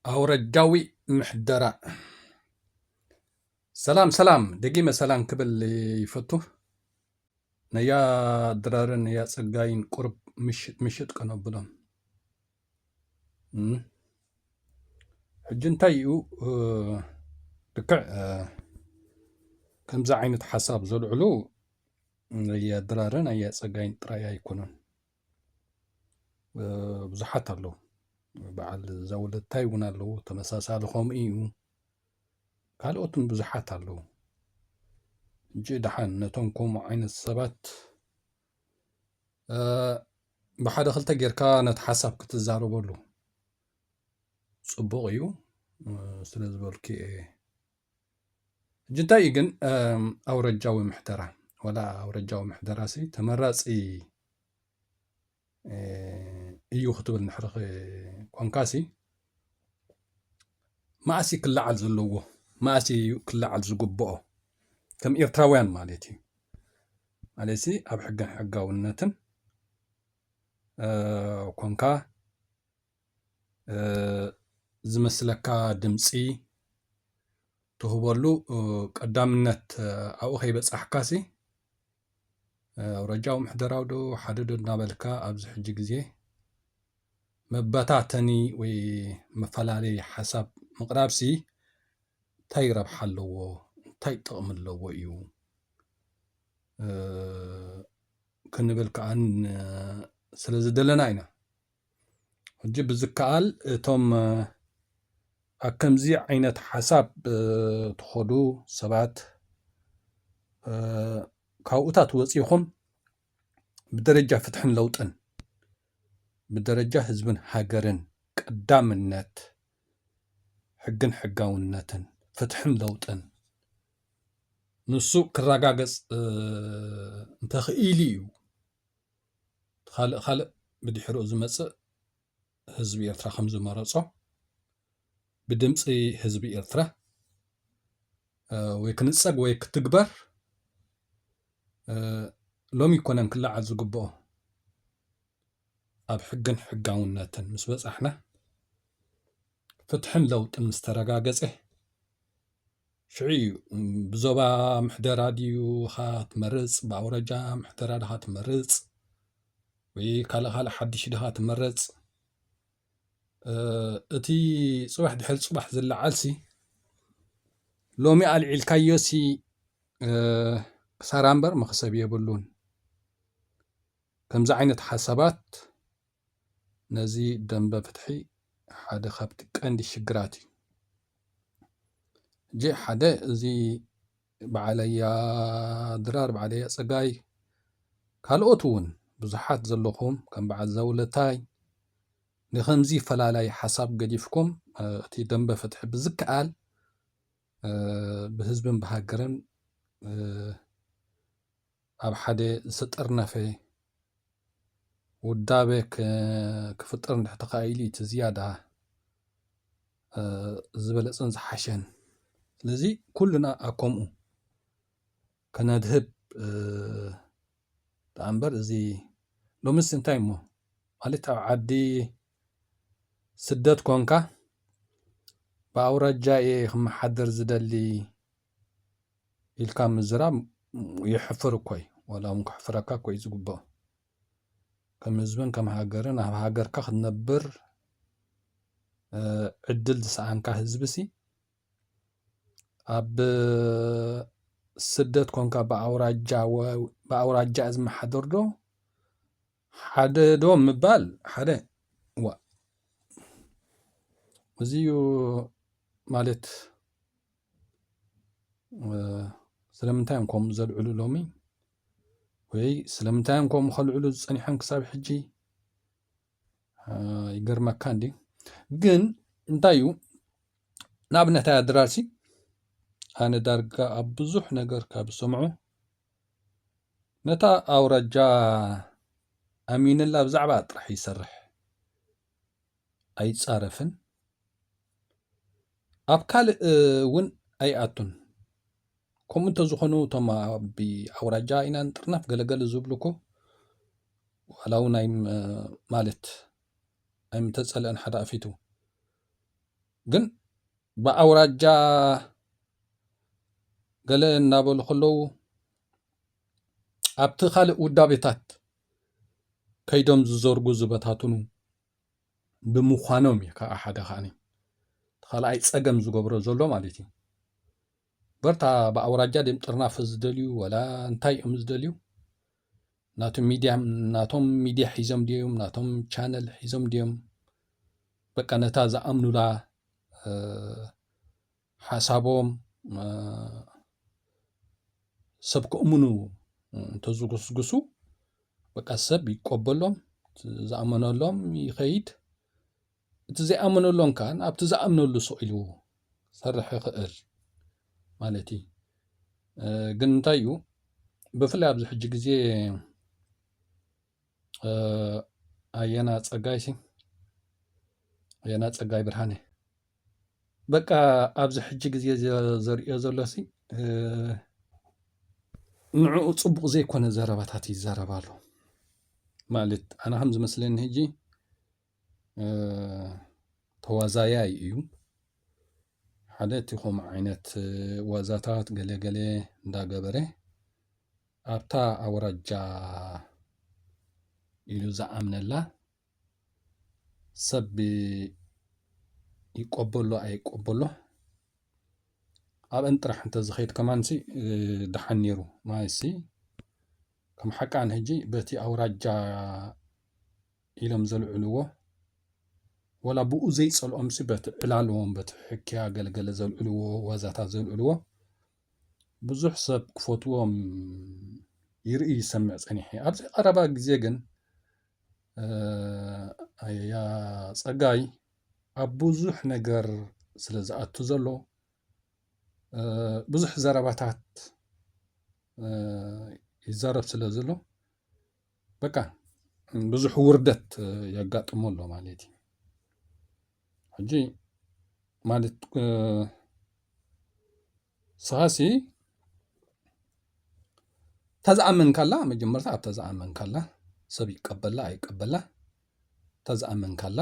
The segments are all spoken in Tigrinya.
أورجاوي محدرة. سلام دقيمة سلام كبل يفتو نيا درارن نيا سقاين قرب مشت كنبلهم حجنتايو ركع كم زعينة حساب زول علو نيا درارن نيا سقاين ترايا يكونون بزحات له بعد زول التايونا له تمساسا لهم إيو ካልኦትን ብዙሓት ኣለዉ እንጂ ድሓን ነቶም ከምኡ ዓይነት ሰባት ብሓደ ክልተ ጌርካ ነቲ ሓሳብ ክትዛረበሉ ፅቡቕ እዩ ስለ ዝበልኩ ሕጂ እንታይ እዩ ግን ኣውረጃዊ ምሕደራ ወላ ኣውረጃዊ ምሕደራሲ ተመራፂ እዩ ክትብል ንሕርኺ ኮንካሲ ማእሲ ክለዓል ዘለዎ ማእሲ ክለዓል ዝግብኦ ከም ኤርትራውያን ማለት እዩ ማለሲ ኣብ ሕግን ሕጋውነትን ኮንካ ዝመስለካ ድምፂ ትህበሉ ቀዳምነት ኣብኡ ከይበፃሕካሲ ኣውረጃዊ ምሕደራዊ ዶ ሓደ ዶ እናበልካ ኣብዚ ሕጂ ግዜ መበታተኒ ወይ መፈላለዪ ሓሳብ ምቕራብሲ እንታይ ረብሓ ኣለዎ እንታይ ጥቕሚ ኣለዎ እዩ ክንብል ከኣን ስለ ዝደለና ኢና ሕጂ ብዝከኣል እቶም ኣብ ከምዚ ዓይነት ሓሳብ ትኸዱ ሰባት ካብኡታት ወፂኹም ብደረጃ ፍትሕን ለውጥን ብደረጃ ህዝብን ሃገርን ቀዳምነት ሕግን ሕጋውነትን ፍትሕን ለውጥን ንሱ ክረጋገፅ እንተኽኢሉ እዩ ካልእ ብድሕሪኡ ዝመፅእ ህዝቢ ኤርትራ ከም ዝመረፆ ብድምፂ ህዝቢ ኤርትራ ወይ ክንፀግ ወይ ክትግበር ሎሚ ይኮነን ክለዓል ዝግብኦ ኣብ ሕግን ሕጋውነትን ምስ በፃሕና ፍትሕን ለውጥን ምስ ተረጋገፀ ሽዑ ብዞባ ምሕደራ ድዩ ኻ ትመርፅ ብኣውረጃ ምሕደራ ድኻ ትመርፅ ወይ ካልእ ሓድሽ ድኻ ትመርፅ እቲ ፅባሕ ድሕሪ ፅባሕ ዝለዓልሲ ሎሚ ኣልዒልካዮሲ ክሳራ እምበር መኽሰብ የብሉን ከምዚ ዓይነት ሓሳባት ነዚ ደንበ ፍትሒ ሓደ ካብቲ ቀንዲ ሽግራት እዩ እጂ ሓደ እዚ በዓለያ ድራር በዓለያ ፀጋይ ካልኦት እውን ብዙሓት ዘለኹም ከም በዓል ዘውለታይ ንከምዚ ፈላላይ ሓሳብ ገዲፍኩም እቲ ደንበ ፍትሒ ብዝከኣል ብህዝብን ብሃገርን ኣብ ሓደ ዝተጠርነፈ ውዳበ ክፍጥር እንድሕተኻኢሉ እቲ ዝያዳ ዝበለፅን ዝሓሸን ስለዚ ኩልና ኣከምኡ ከነድህብ ተኣምበር እዚ ሎምስ እንታይ እሞ ማለት ኣብ ዓዲ ስደት ኮንካ ብኣውራጃ እየ ክመሓደር ዝደሊ ኢልካ ምዝራብ ይሕፍር እኮ እዩ ወላ እውን ክሕፍረካ እኮ እዩ ዝግብኦ ከም ህዝብን ከም ሃገርን ኣብ ሃገርካ ክትነብር ዕድል ዝሰኣንካ ህዝብሲ ኣብ ስደት ኮንካ ብኣውራጃ ዝመሓደር ዶ ሓደ ዶ ምባል ሓደ ዋ እዚዩ ማለት ስለምንታይም ከምኡ ዘልዕሉ ሎሚ ወይ ስለምንታይም ከምኡ ከልዕሉ ዝፀኒሖም ክሳብ ሕጂ ይገርመካ እንዲ ግን እንታይ እዩ ንኣብነት ኣድራርሲ ኣነ ዳርጋ ኣብ ብዙሕ ነገር ካብ ዝሰምዖ ነታ ኣውራጃ ኣሚንላ ብዛዕባ ጥራሕ ይሰርሕ ኣይፃረፍን ኣብ ካልእ እውን ኣይኣቱን ከምኡ እንተዝኾኑ እቶም ብኣውራጃ ኢና ንጥርናፍ ገለገለ ዝብልኮ ዋላ እውን ማለት ኣይምተፀልአን ሓደ ኣፊቱ ግን ብኣውራጃ ገለ እናበሉ ከለዉ ኣብቲ ካልእ ውዳቤታት ከይዶም ዝዘርጉ ዝበታትኑ ብምዃኖም እዩ ከዓ ሓደ ከዓኒ ካልኣይ ፀገም ዝገብሮ ዘሎ ማለት እዩ። በርታ ብኣውራጃ ድም ጥርናፈ ዝደልዩ ወላ እንታይ እዮም ዝደልዩ ናቶም ሚድያ ሒዞም ድዮም ናቶም ቻነል ሒዞም ድዮም በቃ ነታ ዝኣምኑላ ሓሳቦም ሰብ ክእምኑ እንተዝጉስግሱ በቃ ሰብ ይቆበሎም ዝኣመነሎም ይኸይድ እቲ ዘይኣመነሎም ከዓ ኣብቲ ዝኣምነሉ ስኢሉ ሰርሕ ይኽእል ማለት እዩ። ግን እንታይ እዩ ብፍላይ ኣብዚ ሕጂ ግዜ ኣየና ፀጋይ ብርሃነ በቃ ኣብዚ ሕጂ ግዜ ዘርእዮ ዘሎሲ ንዕኡ ፅቡቕ ዘይኮነ ዘረባታት ይዘረባሉ ማለት ኣነ ከም ዝመስለኒ ሕጂ ተዋዛያይ እዩ ሓደ እቲ ከምኡ ዓይነት ዋዛታት ገለገለ እንዳገበረ ኣብታ ኣውራጃ ኢሉ ዝኣምነላ ሰብ ይቆበሎ ኣይቆበሎ ኣብአን ጥራሕ እንተዝኸይድ ከማንሲ ድሓን ነይሩ ማለሲ ከም ሓቃን ሕጂ በቲ ኣውራጃ ኢሎም ዘልዕልዎ ወላ ብኡ ዘይፀልኦምሲ በቲ ዕላልዎም በቲ ሕክያ ገለገለ ዘልዕልዎ ዋዛታት ዘልዕልዎ ብዙሕ ሰብ ክፈትዎም ይርኢ ይሰምዕ ፀኒሐ ኣብዚ ቀረባ ግዜ ግን ኣያ ፀጋይ ኣብ ብዙሕ ነገር ስለ ዝኣቱ ዘሎ ብዙሕ ዘረባታት ይዛረብ ስለ ዘሎ በቃ ብዙሕ ውርደት የጋጥሞ ኣሎ ማለት እዩ። ሕጂ ማለት ስኻሲ ተዝኣመንካላ መጀመርታ ኣብ ተዝኣመንካላ ሰብ ይቀበላ ኣይቀበላ ተዝኣመንካላ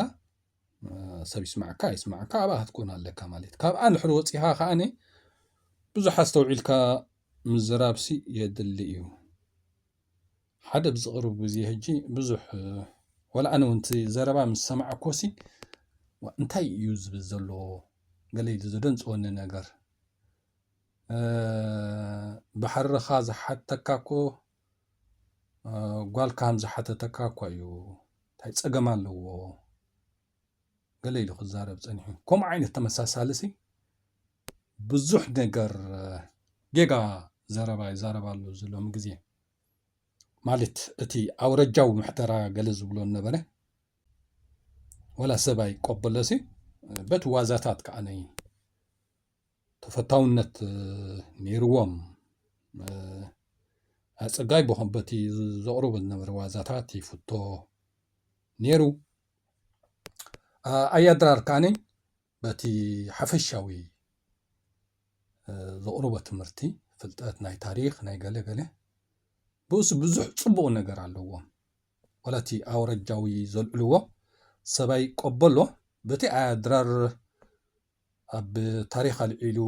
ሰብ ይስማዓካ ኣይስማዓካ ኣብኣ ክትኮን ኣለካ ማለት ካብኣ ንድሕሪ ወፂኻ ከዓኒ ብዙሕ ኣስተውዒልካ ምዝራብሲ የድሊ እዩ። ሓደ ብዝቕርብ ግዜ ሕጂ ብዙሕ ወላ ኣነ እውን ዘረባ ምስ ሰማዕኮሲ እንታይ እዩ ዝብል ዘሎ ገለ ኢሉ ዘደንፅወኒ ነገር ባሕርኻ ዝሓተካ እኮ ጓልካ ከም ዝሓተተካ እኳ እዩ እንታይ ፀገም ኣለዎ ገለ ኢሉ ክዛረብ ፀኒሑ ከምኡ ዓይነት ተመሳሳልሲ ብዙሕ ነገር ጌጋ ዘረባ ይዛረባሉ ዘሎም ግዜ ማለት እቲ ኣውረጃዊ ምሕደራ ገለ ዝብሎ ነበረ ወላ ሰብ ኣይቆበሎሲ በቲ ዋዛታት ከዓነይ ተፈታውነት ነይርዎም ኣፀጋይ በኹም በቲ ዘቕርቡ ዝነበረ ዋዛታት ይፍቶ ነይሩ። ኣያድራር ከዓነይ በቲ ሓፈሻዊ ዘቕርቦ ትምህርቲ ፍልጠት ናይ ታሪክ ናይ ገለገለ ብእሱ ብዙሕ ፅቡቕ ነገር ኣለዎም ወላ እቲ ኣውረጃዊ ዘልዕልዎ ሰባይ ቆበሎ በቲ ኣያድራር ኣብ ታሪክ ኣልዒሉ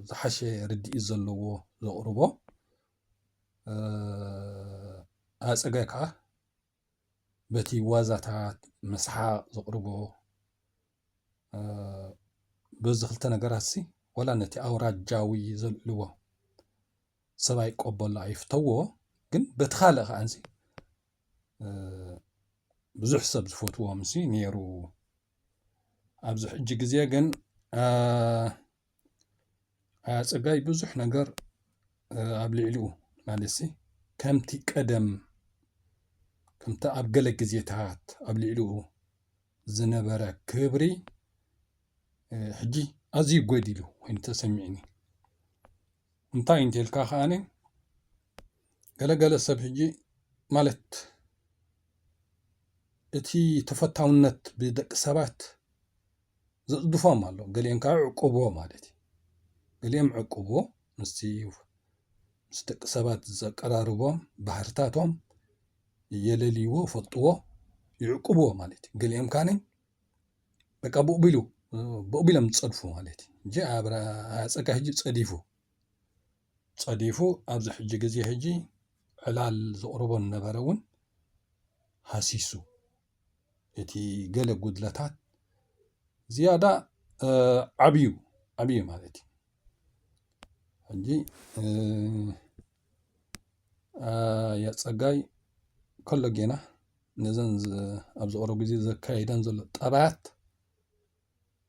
ዝሓሸ ርድኢት ዘለዎ ዘቕርቦ ኣፀጋይ ከዓ በቲ ዋዛታት መስሓቅ ዘቕርቦ በዚ ክልተ ነገራትሲ ወላ ነቲ ኣውራጃዊ ዘልዕልዎ ሰብኣይ ቆበሎ ኣይፍተዎ ግን በቲ ካልእ ከዓንሲ ብዙሕ ሰብ ዝፈትዎም ሲ ነይሩ። ኣብዚ ሕጂ ግዜ ግን ኣፀጋይ ብዙሕ ነገር ኣብ ልዕሊኡ ማለትሲ ከምቲ ቀደም ከምቲ ኣብ ገለ ግዜታት ኣብ ልዕሊኡ ዝነበረ ክብሪ ሕጂ ኣዝዩ ጎዲሉ ኮይኑ ተሰሚዕኒ እንታይ እንተልካ ከዓነ ገለገለ ሰብ ሕጂ ማለት እቲ ተፈታውነት ብደቂ ሰባት ዘፅድፎም ኣሎ ገሊኦም ከዓ ዕቁቦ ማለት እዩ ገሊኦም ዕቁቦ ምስ ደቂ ሰባት ዘቀራርቦም ባህርታቶም የለልይዎ ፈልጥዎ ይዕቁብዎ ማለት እዩ ገሊኦም ካነ በቃ ብቕቢሉ بقبلهم تصدفوا مالتي جاء أصدق هجي صديفو أبز حجي جزي هجي علال زقربون نبرون حاسيسو يتي قال قدلتات زيادة عبيو مالتي هجي يا صقاي كل جينا نزن أبز قرب جزي زكايدان زل طبعات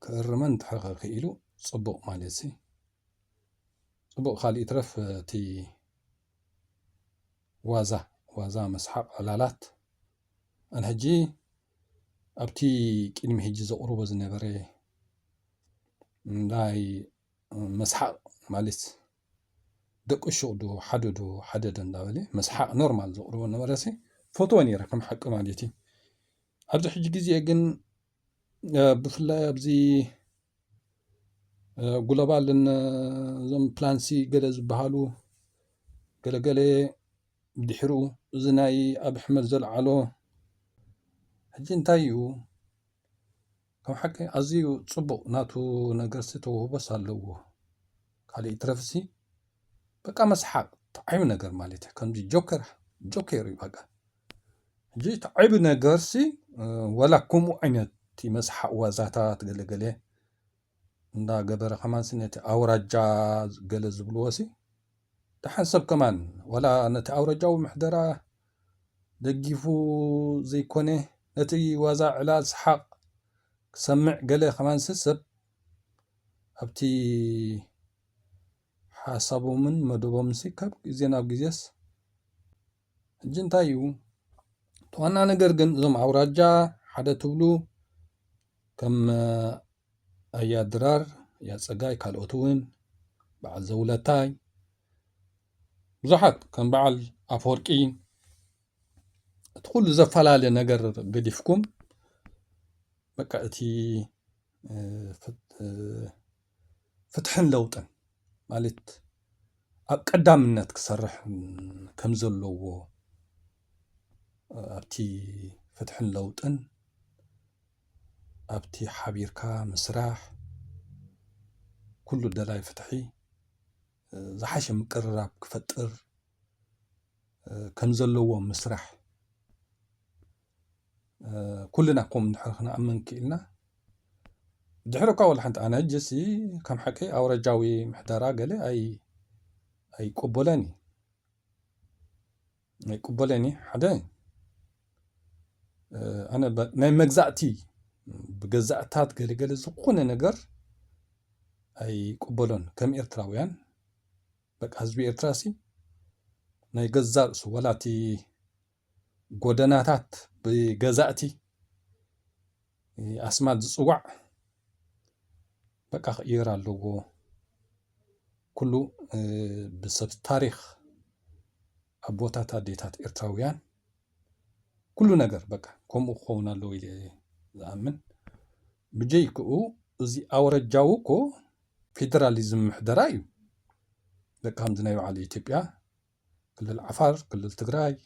كرمن تحقق إلو صبق مالتي صبق خالي يترف تي وازا مسحق علالات أنا هجي أبتي كلمة هجي زقرب زنبري لاي مسحق مالت دق الشغدو حددن داولي مسحق نورمال زقرب نبرسي فوتوني رقم حق مالتي أبز حجي جزي أجن بفلا أبزي جلوبال زم بلانسي جلز بحالو قلقلي بدحرو زناي أب حمل زل علو هجي انتايو كم حكي أزيو صبو ناتو نقرستو بس هلو خالي يترفسي بقى مسحق تعيب نقر مالتي كم دي جوكر يبقى هجي تعيب نقرسي ولا كومو عينتي مسحق وزاتات قلقلي ندا قبر خمان سنتي أورجا قلز بلوسي تحسب كمان ولا نتي أورجاو محدرة دقيفو زي كونه نتي وزا علال سحق سمع قلي خمان سسب أبتي حاسبو من مدوبو مسيكب زينا بجيس جنتايو توانا نقرقن زم أورجا حدا تبلو كم أيا درار يا صقاي كالوتوين بعد زولتاي بزحت كان بعل أفوركي تقول زفلالي نقر قديفكم بقى اتي فتحن لوطن مالت قدامنت كسرح كمزلو ابتي فتحن لوطن ابتي حبيركا مسراح كل دلاي فتحي زحش مقرراب كفتر كمزلو مسراح كلنا قوم نحرخنا أمن كيلنا دحرك أول حنت أنا جسي كم حكي أو رجاوي محدرة قالي أي قبلاني حدا أنا ناي مجزأتي بجزأتات قالي زقون نجر أي قبلون كم إرتراويان بق حزبي إرتراسي ناي جزار سوالاتي قدناتات بجزأتي أسماء زوع بقى يرى اللوجو كله بسبب تاريخ أبوتات ديتات إرتراويان كله نجر بقى كم أخونا لو إلي زأمن بجيكو زي أورجاوكو فيدراليزم محدرايو بقى همزنا على إثيوبيا كل العفار كل التجراي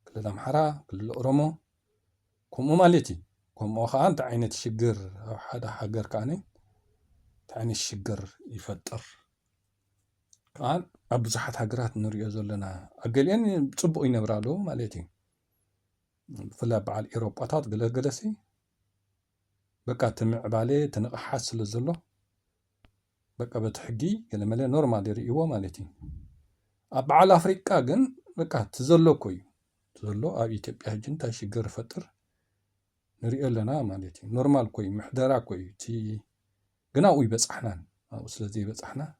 كل الأمحرة كل الأورمو كم مالتي كم أخوان تعينة الشجر أو حدا حجر كاني تعني الشجر يفتر كان أبزحت حجرات نوريا زلنا أقلين بتصبوا ينبرالو مالتي فلا بعل إيروباتات قلسي بقى تمع بالي تنقحس لزلو بقى بتحقي قال مالي نورمال يريوا مالتي أبعل أفريقيا جن بقى تزلو كوي تزلو أبي تبقى جنتا شجر فتر نريا لنا مالتي نورمال كوي محدرة كوي تي قناوي بس احنا وسلازي بس احنا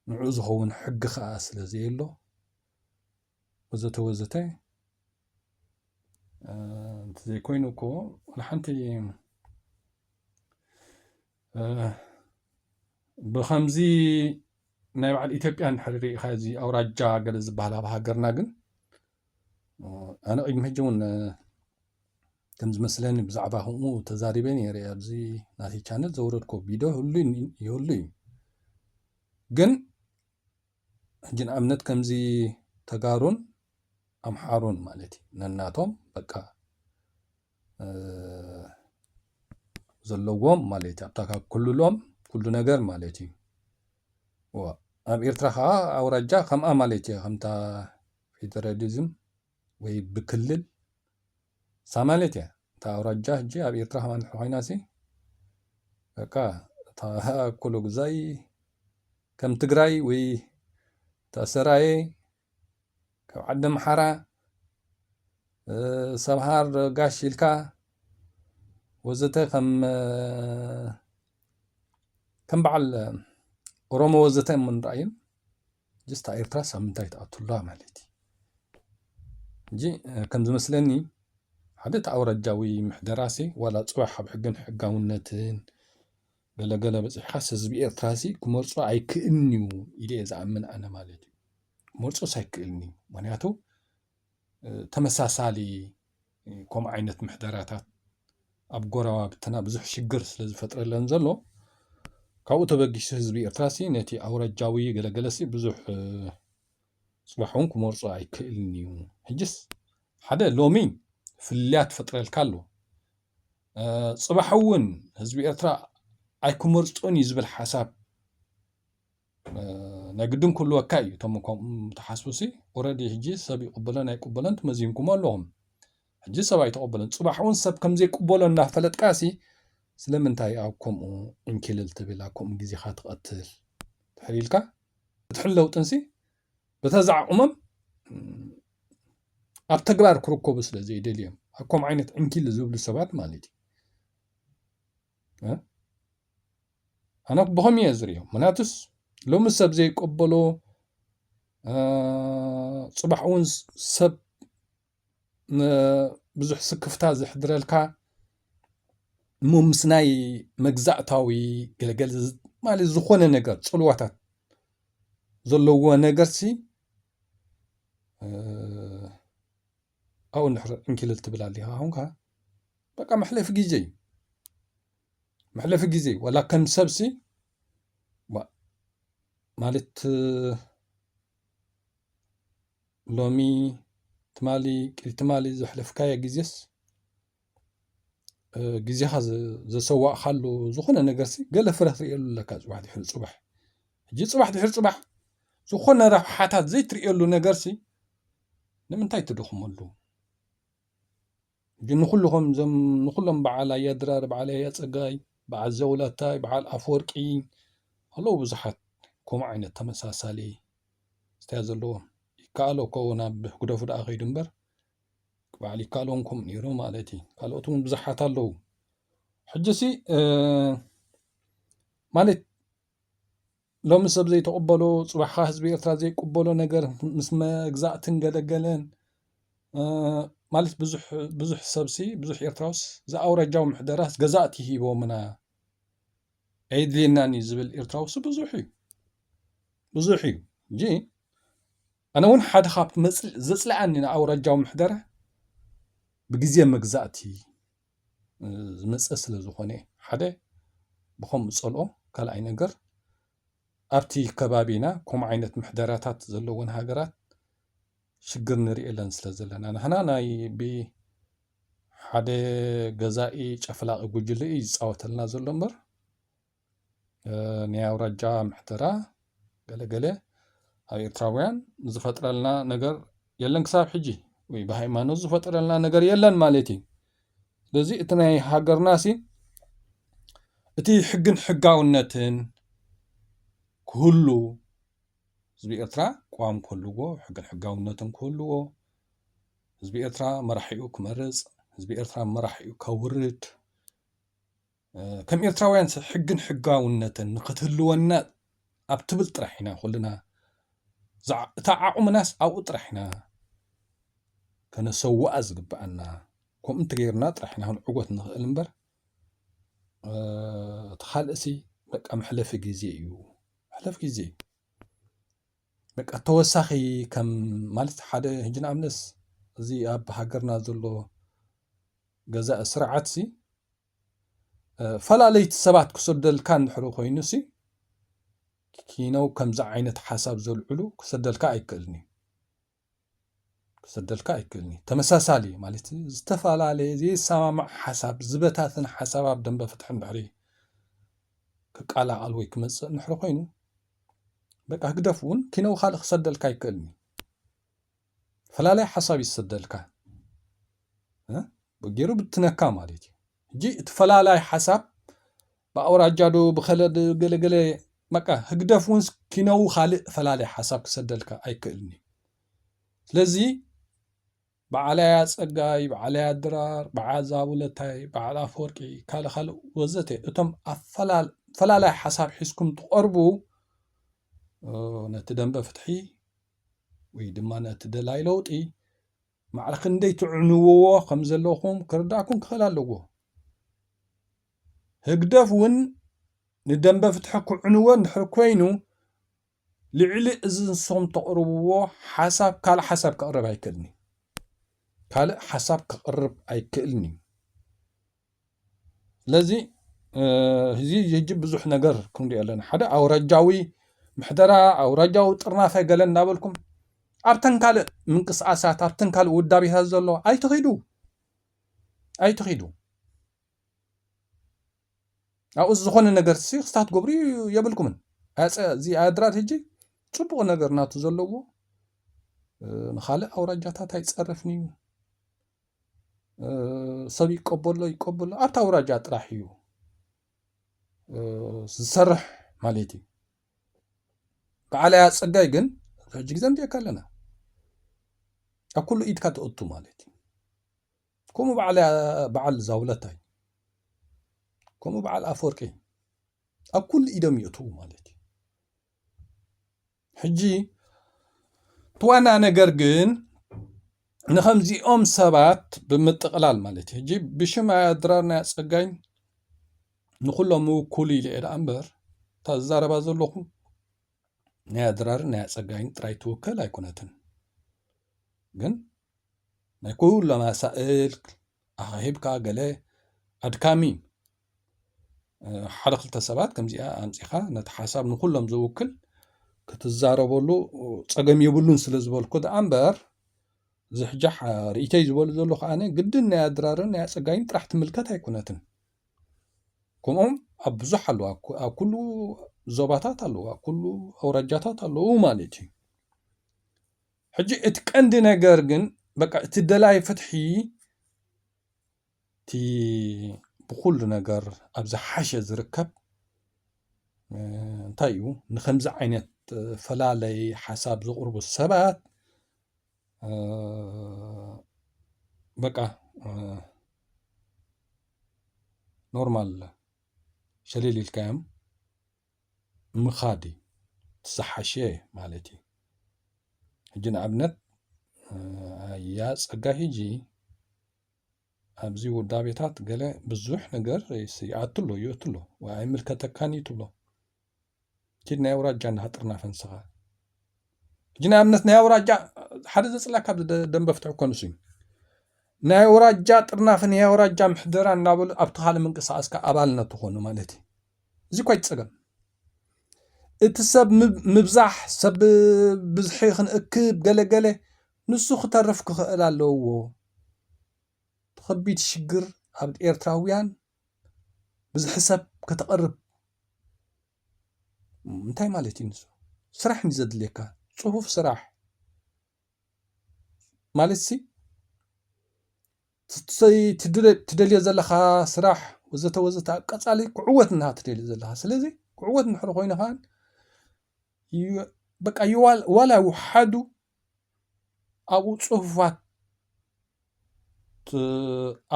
نعوز هون حق خاص لزي له وزته زي كوينو كو لحنتي بخمزي نايب على إثيوبيا نحرري خازي أو رجع جلز بحلا بهاجرنا جن أنا أجمع هجون كمز مثلاً بزعبه هم تزاربين يري أبزي ناتي channel زورتكو فيديو يهولين جن جن أمنت كمزي تجارون أمحارون مالتي نناتهم بقى ዘለዎም ማለት እዩ ኣብታ ክልሎም ኩሉ ነገር ማለት እዩ ኣብ ኤርትራ ከዓ ኣውራጃ ከምኣ ማለት እዩ ከምታ ፌደራሊዝም ወይ ብክልል ሳ ማለት እያ እታ ኣውራጃ ሕጂ ኣብ ኤርትራ ከማ ኮይናሲ በቃ ኩሉ ግዛይ ከም ትግራይ ወይ ተሰራየ ካብ ዓዲ ኣምሓራ ሰምሃር ጋሽ ኢልካ ወዘተ ከም በዓል ኦሮሞ ወዘተ ምንረአይን ጅስታ ኤርትራ ሳብ ምንታይ ተኣትላ ማለት እዩ እንጂ ከም ዝመስለኒ ሓደ ኣውራጃዊ ምሕደራሲ ዋላ ፅባሕ ኣብ ሕግን ሕጋውነትን ገለገለ በፂሕካስ ህዝቢ ኤርትራሲ ክመርፆ ኣይክእልኒ ኢለ ዝኣምን ኣነ ማለት እዩ ክመርፆስ ኣይክእልኒ ምክንያቱ ተመሳሳሊ ከምኡ ዓይነት ምሕደራታት ኣብ ጎረባብትና ብዙሕ ሽግር ስለ ዝፈጥረለን ዘሎ ካብኡ ተበጊሱ ህዝቢ ኤርትራሲ ነቲ ኣውራጃዊ ገለገለሲ ብዙሕ ፅባሕ እውን ክመርፆ ኣይክእልኒ ሕጅስ ሓደ ሎሚ ፍልያት ፈጥረልካ ኣሎ ፅባሕ እውን ህዝቢ ኤርትራ ኣይክመርፆን እዩ ዝብል ሓሳብ ናይ ግድን ክህልወካ እዩ እቶም ከምኡ ተሓስቡሲ ኦረዲ ሕጂ ሰብ ይቅበሎን ኣይቅበሎን ትመዚንኩም ኣለኹም ሕጂ ሰብ ኣይተቀበሎን ፅባሕ እውን ሰብ ከምዘይቅበሎ እናፈለጥካሲ ስለምንታይ ኣብ ከምኡ እንክልል ትብል ኣብ ከምኡ ግዜካ ትቐትል ትሕሪልካ እትሕል ለውጥንሲ በተዛዕቁሞም ኣብ ተግባር ክርከቡ ስለ ዘይደልዮም ኣብ ከምኡ ዓይነት እንኪል ዝብሉ ሰባት ማለት እዩ ኣነ ብኸም እየ ዝሪኦም ምክንያቱስ ሎሚ ሰብ ዘይቀበሎ ፅባሕ እውን ሰብ ብዙሕ ስክፍታ ዝሕድረልካ እሞ ምስ ናይ መግዛእታዊ ገለገለ ማለት ዝኾነ ነገር ፅልዋታት ዘለዎ ነገርሲ ኣብኡ እንድሕር እንክልል ትብል ኣሊኻ ኣሁንካ በቃ መሕለፊ ግዜ እዩ መሕለፊ ግዜ ዋላ ከም ሰብሲ ማለት ሎሚ ትማሊ ቅልትማሊ ዘሕለፍካዮ ግዜስ ግዜኻ ዘሰዋእካሉ ዝኾነ ነገርሲ ገለ ፍረ ትሪእየሉ ኣለካ ፅባሕ ድሕሪ ፅባሕ ሕጂ ፅባሕ ድሕሪ ፅባሕ ዝኾነ ረብሓታት ዘይትሪእየሉ ነገርሲ ንምንታይ ትድኽመሉ ግን ንኩልኩም ዞም ንኩሎም በዓል ኣያድራር በዓል ኣያፀጋይ በዓል ዘውላታይ በዓል ኣፈወርቂ ኣለዉ ብዙሓት ከምኡ ዓይነት ተመሳሳሊ ስተያ ዘለዎም ይከኣሎ ኮ ናብ ህጉደፉ ደኣ ከይዱ እምበር በዓል ይከኣሎም ከምኡ ነይሩ ማለት እዩ ካልኦት እውን ብዙሓት ኣለዉ ሕጂሲ ማለት ሎሚ ሰብ ዘይተቀበሎ ፅባሕካ ህዝቢ ኤርትራ ዘይቅበሎ ነገር ምስ መግዛእትን ገለገለን ማለት ብዙሕ ሰብሲ ብዙሕ ኤርትራውስ ዝኣውራጃዊ ምሕደራስ ገዛእቲ ሂቦምና ኣይድልየናን እዩ ዝብል ኤርትራውሲ ብዙሕ እዩ እንጂ ኣነ እውን ሓደ ካብቲ ዘፅልኣኒ ንኣውራጃዊ ምሕደራ ብግዜ መግዛእቲ ዝመፀ ስለ ዝኾነ ሓደ ብከምኡ ፀልኦ ካልኣይ ነገር ኣብቲ ከባቢና ከምኡ ዓይነት ምሕደራታት ዘለዎን ሃገራት ሽግር ንሪእየለን ስለ ዘለና ንሕና ናይ ብሓደ ገዛኢ ጨፍላቂ ጉጅለ እዩ ዝፃወተልና ዘሎ እምበር ናይ ኣውራጃ ምሕደራ ገለገለ ኣብ ኤርትራውያን ዝፈጥረልና ነገር የለን ክሳብ ሕጂ ወይ ብሃይማኖት ዝፈጥረልና ነገር የለን ማለት እዩ ስለዚ እቲ ናይ ሃገርናሲ እቲ ሕግን ሕጋውነትን ክህሉ ህዝቢ ኤርትራ ቋም ክህልዎ ሕግን ሕጋውነትን ክህልዎ ህዝቢ ኤርትራ መራሒኡ ክመርፅ ህዝቢ ኤርትራ መራሒኡ ከውርድ ከም ኤርትራውያን ሕግን ሕጋውነትን ንክትህልወና ኣብ ትብል ጥራሕ ኢና ኩልና እታ ዓቕምናስ ኣብኡ ጥራሕ ኢና ከነሰውኣ ዝግብኣና ከምኡ እንተገይርና ጥራሕ ኢና ክንዕወት ንኽእል እምበር እቲ ካልእሲ በቃ መሕለፊ ግዜ እዩ መሕለፊ ግዜ በቃ ተወሳኺ ከም ማለት ሓደ ሕጂ ንኣብነስ እዚ ኣብ ሃገርና ዘሎ ገዛኢ ስርዓትሲፈላለይቲ ሰባት ክሰደልካ እንድሕር ኮይኑሲ ኪነው ከምዚ ዓይነት ሓሳብ ዘልዕሉ ክሰደልካ ኣይክእልኒ ክሰደልካ ኣይክእልኒ ተመሳሳሊ ማለት ዝተፈላለዩ ዘይሰማማዕ ሓሳብ ዝበታትን ሓሳብ ኣብ ደንበ ፍትሒ እንድሕሪ ክቃላቀል ወይ ክመፅእ እንድሕሪ ኮይኑ በቃ ህግደፍ እውን ኪነው ካልእ ክሰደልካ ኣይክእልኒ ፈላላይ ሓሳብ ይሰደልካ ገይሩ ብትነካ ማለት እዩ ሕጂ እቲ ፈላላይ ሓሳብ ብኣውራጃዶ ብኸለድ ገለገለ በቃ ህግደፍ እውን ኪነው ካልእ ፈላላይ ሓሳብ ክሰደልካ ኣይክእልኒ ስለዚ በዓላያ ፀጋይ በዓላያ ድራር በዓል ዛቡለታይ በዓል ኣፈወርቂ ካልእ ወዘተ እቶም ፈላላይ ሓሳብ ሒዝኩም ትቐርቡ ነቲ ደንበ ፍትሒ ወይ ድማ ነቲ ደላይ ለውጢ ማዕረ ክንደይ ትዕንውዎ ከም ዘለኹም ክርዳእኩም ክኽእል ኣለዎ ህግደፍ እውን ንደንበ ፍትሒ ክዕንዎ እንድሕር ኮይኑ ልዕሊ እዚ ንስኹም ተቕርብዎ ሓሳብ ካልእ ሓሳብ ከቕርብ ኣይክእልኒ ካልእ ሓሳብ ከቕርብ ኣይክእልኒ ስለዚ እዚ ሕጂ ብዙሕ ነገር ክንሪኦ ኣለና ሓደ ኣውራጃዊ ምሕደራ ኣውራጃዊ ጥርናፈ ገለ እናበልኩም ኣብተን ካልእ ምንቅስቃሳት ኣብተን ካልእ ውዳቤታት ዘሎ ኣይትኺዱ ኣብኡ ዝኾነ ነገር ክስታት ገብሩ የብልኩምን እዚ ኣድራር ሕጂ ፅቡቕ ነገር ናቱ ዘለዎ ንኻልእ ኣውራጃታት ኣይፀርፍኒ እዩ ሰብ ይቀበሎ ኣብታ ኣውራጃ ጥራሕ እዩ ዝሰርሕ ማለት እዩ በዓላያ ፀጋይ ግን ሕጂ ግዜ እንሪአካ ኣለና ኣብ ኩሉ ኢድካ ተእቱ ማለት እዩ ከምኡ በዓል ዛውለታይ ከምኡ በዓል ኣፈወርቂ ኣብ ኩሉ ኢዶም ይእትዉ ማለት እዩ ሕጂ ትዋና ነገር ግን ንኸምዚኦም ሰባት ብምጥቕላል ማለት እዩ ሕጂ ብሽም ኣድራር ናይ ፀጋይ ንኩሎም ውኩል ኢለ እየ ዳኣ እምበር እታ ዝዛረባ ዘለኹ ናይ ኣድራርን ናይ ፀጋይን ጥራይ ትውክል ኣይኮነትን ግን ናይ ኩሎም ኣሳእል ኣኺብካ ገለ ኣድካሚ ሓደ ክልተ ሰባት ከምዚኣ ኣምፂኻ ነቲ ሓሳብ ንኩሎም ዝውክል ክትዛረበሉ ፀገም የብሉን ስለ ዝበልኩ ዳኣ እምበር እዚ ሕጂ ርእተይ ዝበሉ ዘሎ ከዓነ ግድን ናይ ኣድራርን ናይ ፀጋይን ጥራሕ ትምልከት ኣይኮነትን ከምኦም ኣብ ብዙሕ ኣለዉ ኣብ ኩሉ ዞባታት ኣለዉ ኣብ ኩሉ ኣውራጃታት ኣለዉ ማለት እዩ ሕጂ እቲ ቀንዲ ነገር ግን በቃ እቲ ደላይ ፍትሒ እቲ ብኩሉ ነገር ኣብ ዝሓሸ ዝርከብ እንታይ እዩ ንከምዚ ዓይነት ፈላለይ ሓሳብ ዘቕርቡ ሰባት በቃ ኖርማል ሸሊልልካዮም ምኻድ ዝሓሸ ማለት እዩ ሕጂ ንኣብነት ያ ፀጋይ ሕጂ ኣብዚ ውዳቤታት ገለ ብዙሕ ነገር ይኣትሎ ወይ ኣይምልከተካኒ ትብሎ ኪድ ናይ ኣውራጃ እናሃጥርናፈ ንስኻ ሕጂ ንኣብነት ናይ ኣውራጃ ሓደ ዘፅላካ ደንበ ፍትሒ ኮንሱ እዩ ናይ ኣውራጃ ጥርናፈ ናይ ኣውራጃ ምሕደራ እናበሉ ኣብቲ ካልእ ምንቅስቃስካ ኣባልነት ትኾኑ ማለት እዩ እዚ እኳ ይፀገም እቲ ሰብ ምብዛሕ ሰብ ብዝሒ ክንእክብ ገለገለ ንሱ ክተርፍ ክኽእል ኣለዎ ከቢድ ሽግር ኣብ ኤርትራውያን ብዙሕ ሰብ ከተቐርብ እንታይ ማለት እዩ ንሱ ስራሕ ንዘድልየካ ፅሁፍ ስራሕ ማለት ሲ ትደልዮ ዘለኻ ስራሕ ወዘተ ቀፃሊ ክዕወት እና ትደልዮ ዘለኻ ስለዚ ክዕወት እንድሕር ኮይኑ ከዓ በቃ ዋላ ይወሓዱ ኣብኡ ፅሁፋት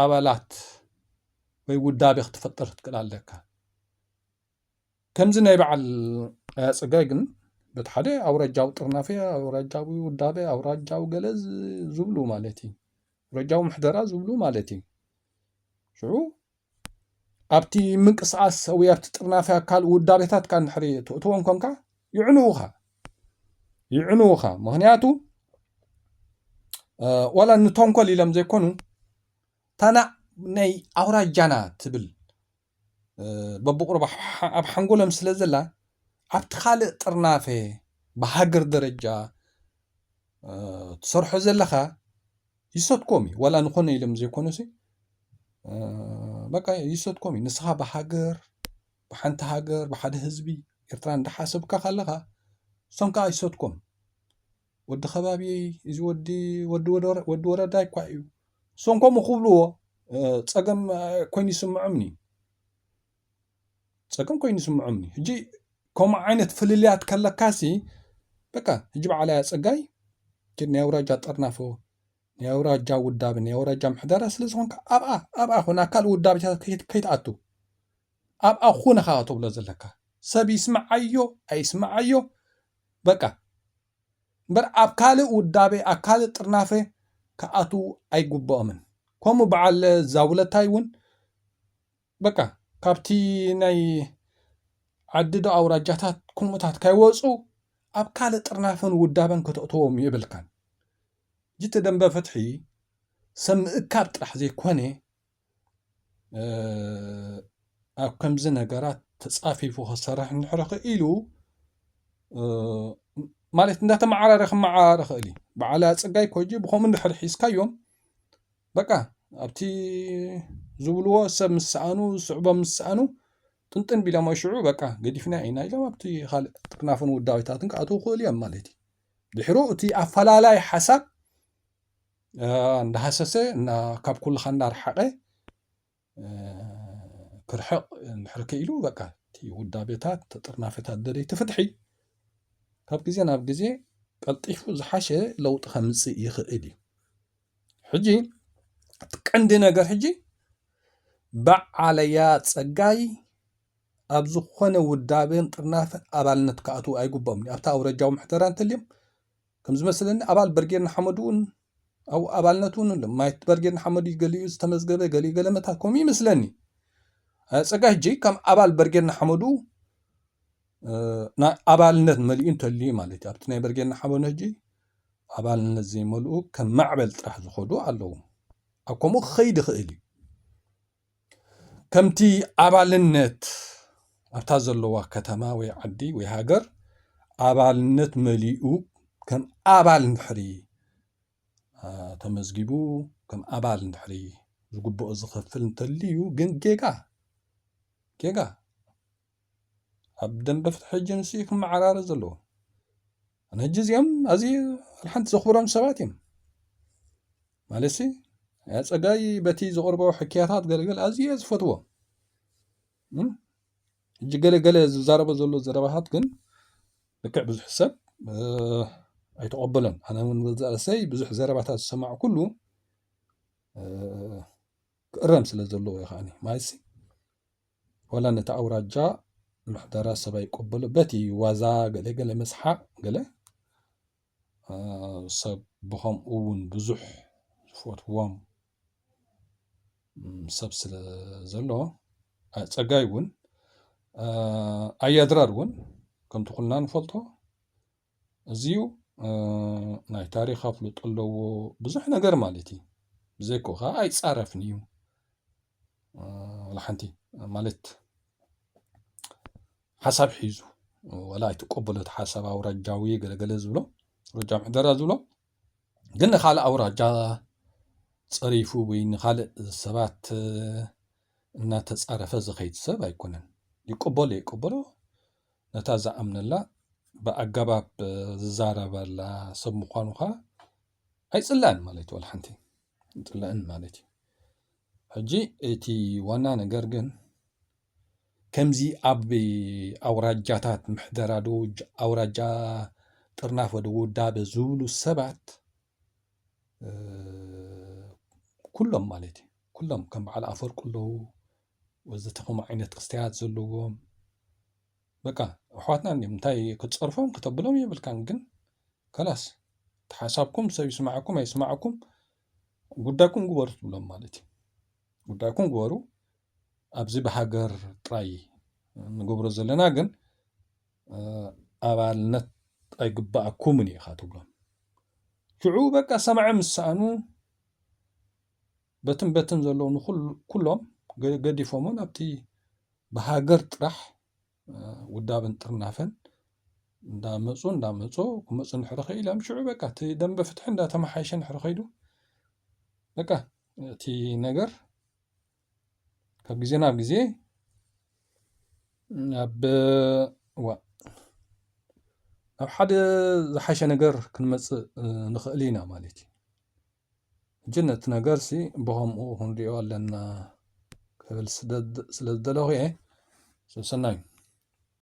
ኣባላት ወይ ውዳቤ ክትፈጠር ትክእል ኣለካ ከምዚ ናይ በዓል ፀጋይ ግን በቲ ሓደ ኣውራጃዊ ጥርናፈ ኣውራጃዊ ውዳቤ ኣውራጃዊ ገለ ዝብሉ ማለት እዩ ኣውራጃዊ ምሕደራ ዝብሉ ማለት እዩ ሽዑ ኣብቲ ምንቅስቃስ ወይ ኣብቲ ጥርናፈ ካልእ ውዳቤታት ካ እንድሕሪ ትእትዎም ኮንካ ይዕንዉኻ ምክንያቱ ዋላ ንተንኮል ኢሎም ዘይኮኑ ታና ናይ ኣውራጃና ትብል በብቁርባ ኣብ ሓንጎሎም ስለ ዘላ ኣብቲ ካልእ ጥርናፈ ብሃገር ደረጃ ትሰርሖ ዘለኻ يسدكمي ولا نخون إلهم زي كونسي بقى يسدكمي نسخة بحجر بحنت هاجر بحد هزبي إرتران دحاسب كخلقها سمكا يسدكم ود خبابي إذا ودي ورا داي كوايو سمكا مخبلوه تساقم كوين يسمعمني تساقم كوين يسمعمني هجي كوم عينت فلليات كالكاسي بقى هجيب على تساقاي كدنا يوراجا طرنافو يوراجا ودابن يوراجا محدارة سلسونك أبقى هنا كال وداب كيتعطو أبقى خونا خاطو بلا زلكا سب يسمع أيو أي يسمع أيو بقى بر أبكال ودابي أكال طرنافه كأتو أي قبامن كومو بعل زاولة تايون بقى كابتي ناي عددو أوراجاتات كوموتات كايوصو أبكال طرنافن ودابن كتأتوهم يبلكان جيت دنبا فتحي سم إكاب طرح زي كوني أو كم زنا قرات تصافي فوق الصراحة نحرق إلو مالت ندات معارخ إلي بعلى تسقاي كوجي بخوم نحر حيسكا يوم بقى أبتي زولوا سب مسعانو صعوبة مسعانو تنتن بلا ما يشعو بقى قد فينا عينا إلا أبتي خالق تقنافن وداويتاتن كأتو خولي مالتي دحرو أتي أفلالاي حسب نحسسه إن كاب كل خنار حقه كرحق نحرك إلو بقى تي ودابيتات تطرنافتات دري تفتحي كاب جزي ناب جزي قلطيفو زحاشة لو تخمسي يخئلي حجي تقندي نجر حجي بعليات سقاي أبزو خونه ودابين طرنافة أبالنت كأتو أي قبامني أبتا أورجاو محتران تليم كمز مثلا أبال برجين حمدون أو أبالنتون لما يتبرجين حمد يقلي يستمزقبه قلي متى كومي مثلني سقاي جي كم أبال برجين حمدو نا أبالنت مليون تلي مالتي أبتنا برجين حمد نجي أبالنت زي ملؤ كم معبل ترح زخدو علو أكمو خيد خيلي كمتي أبالنت أبتازلوا كتما ويعدي ويهاجر أبالنت مليء كم أبال نحري تمزجبو كم أبال نحري زقبو أزخفل نتليو جيجا أبدن بفتح الجنسي كم عرار زلو أنا جزيم أزي الحنت زخبرام سباتيم مالسي أجاي بتي زغربو حكياتات قال أزي أزفتوه جي زاربو زلو زربهات كن لكع بزح حساب أيتقبلن أنا من زارسي بزح زربهات السماع كله الرمس لزلو يا خاني مايسي ولا نتعورات جاء المحضرات سبا يقبلوا بتي وازا قال مسحة قال سب بهم أون بزح فوت وام سبس لزلو تقايون أي أدرارون كم تقولنا نفلتو زيو ناي تاريخ فلوت اللو بزح نجر مالتي بزيكو خا أي تعرفنيو لحنتي مالت حسب حيزو ولا يتقبلت حسب أو رجاوي قال زولو رجع محدرا زولو قلنا خالق أو رجا صريفو بين خالق السبات إنها تتصرف زخيت سبا يكونن يقبلو نتازع أمن الله بأجابب زارب ولا سب مقانوخا أي صلان مالتي والحنتي صلان مالتي هجي إتي وانا نجرجن كمزي أبي أوراجاتات محدرة دوج أوراجا طرناف ودو داب زولو السبات كلهم مالتي كلهم كم على أفر كله وزتهم عينت قستيات زلوهم بقى أخواتنا اللي متاي كتصرفهم كتبلهم يبلكان جن خلاص تحاسبكم سيسمعكم يسمعكم قداكم قبرت بلهم مالتي قداكم قبروا أبزي بحجر طراي نقبر زلنا جن أبالنت أي قبأكم مني خاتو بلهم شعو بقى سمع مسانو بتن زلو نخل كلهم قد يفهمون أبتي بحجر طرح ودابن طرنافن دامصو كمصو نحرخي إلى مشعو بقى دم بفتح دا تمحيشن نحرخيدو በቃ እቲ ነገር ካብ ግዜ ናብ ግዜ ኣብ ሓደ ዝሓሸ ነገር ክንመጽእ ንኽእል ኢና ማለት እዩ። ሕጂ ነቲ ነገርሲ ብኸምኡ ክንሪኦ ኣለና ክብል ስለ ዝደለኹ እየ። ሰብ ሰናይ